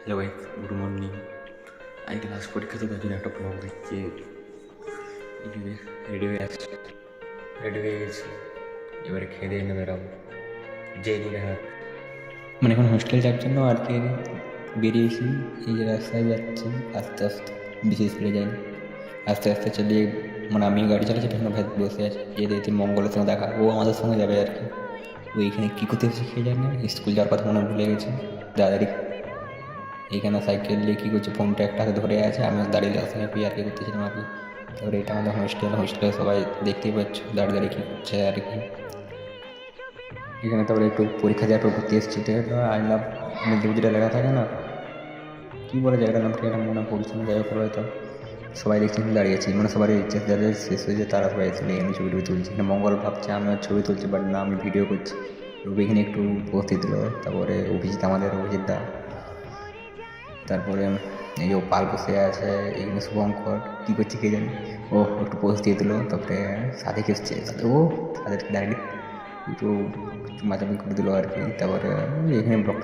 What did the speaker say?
Hello ভাই, good morning. আজকে last পরীক্ষা তো তার জন্য একটা ব্লগ দেখছি। রেডি হয়ে আসছে, রেডি হয়ে গেছি। এবারে খেয়ে দিয়ে এনে বেরাবো যে দূরে হাত মানে এখন হোস্টেল যাওয়ার জন্য আর কি বেরিয়েছি। এই যে রাস্তায় যাচ্ছি আস্তে আস্তে, বেশি স্পিডে যাইনি, আস্তে আস্তে চালিয়ে। মানে আমি গাড়ি চালাচ্ছি, পেছনে ভাই বসে আছে। যে দেখছি মঙ্গলের সঙ্গে দেখা, ও আমাদের সঙ্গে যাবে আর কি। ওইখানে কী করতে এসেছে খেয়ে যায় না, স্কুল যাওয়ার কথা মনে ভুলে গেছে। দাদারি এইখানে সাইকেল নিয়ে কী করছে, ফোনটা একটা হাতে ধরে আছে, আমি দাঁড়িয়ে তার সঙ্গে আর কি করতেছিলাম আর কি। তারপরে এটা আমাদের হোস্টেলে সবাই দেখতেই পাচ্ছ দাঁড়িয়ে দাঁড়িয়ে কী করছে আর কি। এখানে তারপরে একটু পরীক্ষা দেওয়ার পর ঘুরতে এসেছি। তো আই লাভ যেটা লেখা থাকে না, কী বলে জায়গাটার নাম, এটা মনে পড়ছে না। যাই হোক, হয়তো সবাই দেখছি দাঁড়িয়েছি, মানে সবাই এইচএস যাদের শেষ হয়েছে তারা সবাই এসে এখানে ছবি তুলছে। এখানে মঙ্গল ভাবছে আমি ছবি তুলছি, বাট না, আমি ভিডিও করছি। রবি এখানে একটু উপস্থিত দিল। তারপরে অভিজিৎ, আমাদের অভিজিৎ দা। তারপরে এই যে পাল বসে আছে, এইখানে শুভঙ্কর কী করছে কে জানি, ও একটু পোজ দিয়ে দিল। তারপরে সাদেক এসছে, ও সাদেরকে ডাইরেক্ট একটু মাঝামাঝি করে দিল আর কি। তারপরে এখানে ব্লগ